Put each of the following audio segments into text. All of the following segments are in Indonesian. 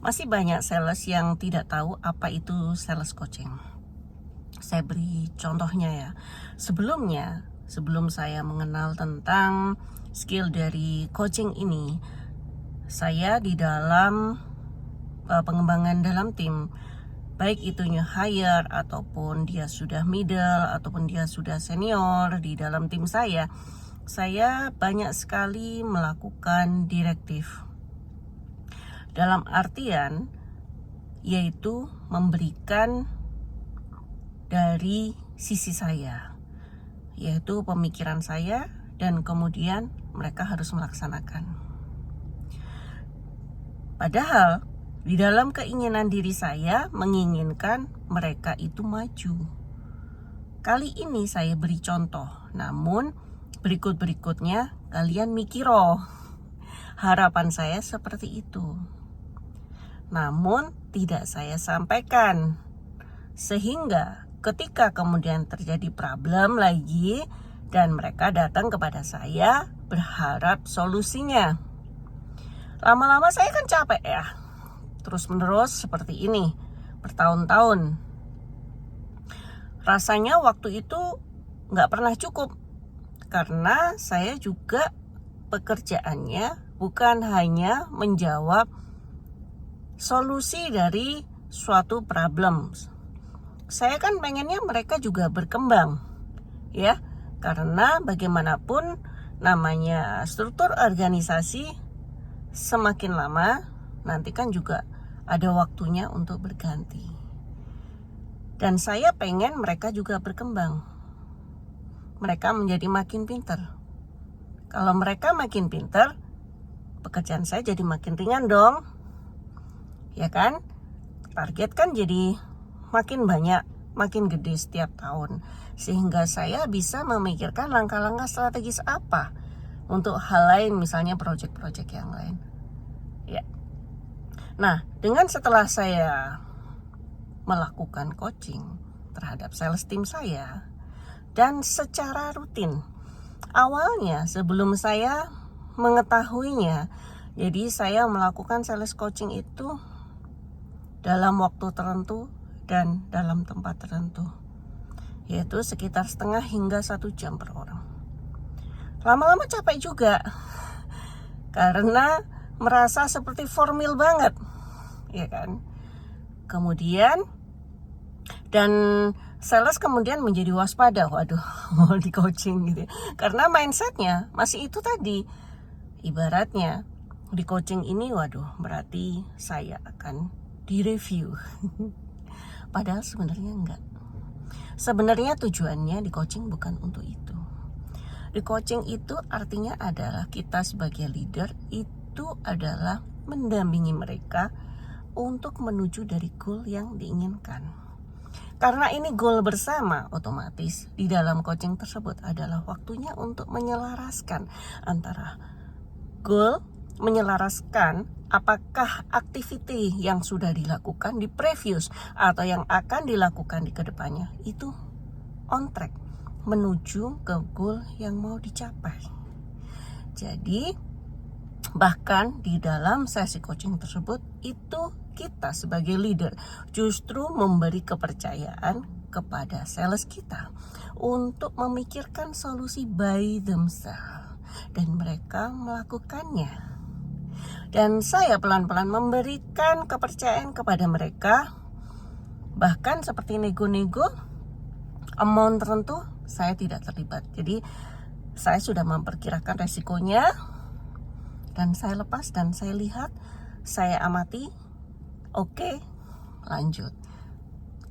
Masih banyak sales yang tidak tahu apa itu sales coaching. Saya beri contohnya ya. Sebelum saya mengenal tentang skill dari coaching ini, saya di dalam pengembangan dalam tim, baik itunya hire ataupun dia sudah middle ataupun dia sudah senior di dalam tim saya banyak sekali melakukan direktif. Dalam artian yaitu memberikan dari sisi saya, yaitu pemikiran saya, dan kemudian mereka harus melaksanakan. Padahal di dalam keinginan diri saya menginginkan mereka itu maju. Kali ini saya beri contoh, namun berikut-berikutnya kalian mikir harapan saya seperti itu. Namun tidak saya sampaikan, sehingga ketika kemudian terjadi problem lagi dan mereka datang kepada saya berharap solusinya, lama-lama saya kan capek ya, terus menerus seperti ini bertahun-tahun. Rasanya waktu itu gak pernah cukup, karena saya juga pekerjaannya bukan hanya menjawab solusi dari suatu problem. Saya kan pengennya mereka juga berkembang, ya, karena bagaimanapun namanya struktur organisasi semakin lama nanti kan juga ada waktunya untuk berganti. Dan saya pengen mereka juga berkembang. Mereka menjadi makin pintar. Kalau mereka makin pintar, pekerjaan saya jadi makin ringan dong. Ya kan? Target kan jadi makin banyak, makin gede setiap tahun. Sehingga saya bisa memikirkan langkah-langkah strategis apa untuk hal lain, misalnya proyek-proyek yang lain. Ya. Nah, dengan setelah saya melakukan coaching terhadap sales team saya dan secara rutin. Awalnya sebelum saya mengetahuinya, jadi saya melakukan sales coaching itu dalam waktu tertentu dan dalam tempat tertentu, yaitu sekitar setengah hingga 1 jam per orang. Lama-lama capek juga, karena merasa seperti formal banget, ya kan? Kemudian dan sales kemudian menjadi waspada, waduh mau di coaching gitu, karena mindsetnya masih itu tadi. Ibaratnya di coaching ini, waduh berarti saya akan direview. Padahal sebenarnya enggak. Sebenarnya tujuannya di coaching bukan untuk itu. Di coaching itu artinya adalah kita sebagai leader itu adalah mendampingi mereka untuk menuju dari goal yang diinginkan. Karena ini goal bersama, otomatis di dalam coaching tersebut adalah waktunya untuk menyelaraskan antara goal, menyelaraskan apakah aktiviti yang sudah dilakukan di previous atau yang akan dilakukan di kedepannya itu on track menuju ke goal yang mau dicapai. Jadi bahkan di dalam sesi coaching tersebut itu kita sebagai leader justru memberi kepercayaan kepada sales kita untuk memikirkan solusi by themselves dan mereka melakukannya. Dan saya pelan-pelan memberikan kepercayaan kepada mereka. Bahkan seperti nego-nego amount tertentu saya tidak terlibat. Jadi saya sudah memperkirakan resikonya, dan saya lepas dan saya lihat, saya amati. Oke, lanjut.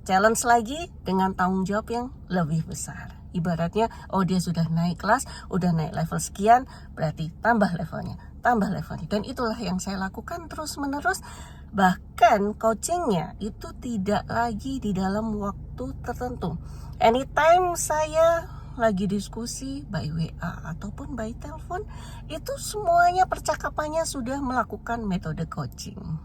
Challenge lagi dengan tanggung jawab yang lebih besar. Ibaratnya, dia sudah naik kelas, udah naik level sekian, berarti tambah levelnya. Dan itulah yang saya lakukan terus menerus. Bahkan coachingnya itu tidak lagi di dalam waktu tertentu. Anytime saya lagi diskusi by WA ataupun by telepon, itu semuanya percakapannya sudah melakukan metode coaching.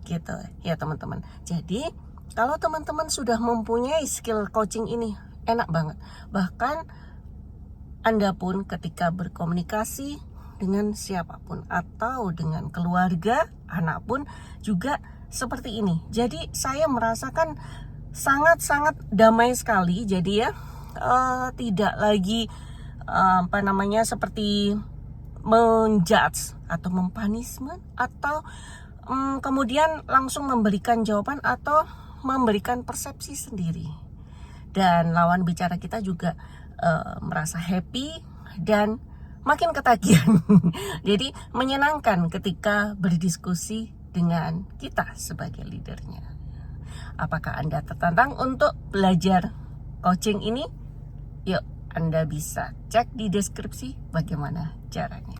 Gitu ya teman-teman. Jadi kalau teman-teman sudah mempunyai skill coaching ini, enak banget. Bahkan Anda pun ketika berkomunikasi dengan siapapun atau dengan keluarga, anak pun juga seperti ini. Jadi saya merasakan sangat-sangat damai sekali. Jadi ya tidak lagi seperti menjudge atau mempunishment atau kemudian langsung memberikan jawaban atau memberikan persepsi sendiri. Dan lawan bicara kita juga merasa happy dan makin ketagihan. Jadi menyenangkan ketika berdiskusi dengan kita sebagai leadernya. Apakah Anda tertantang untuk belajar coaching ini? Yuk, Anda bisa cek di deskripsi bagaimana caranya.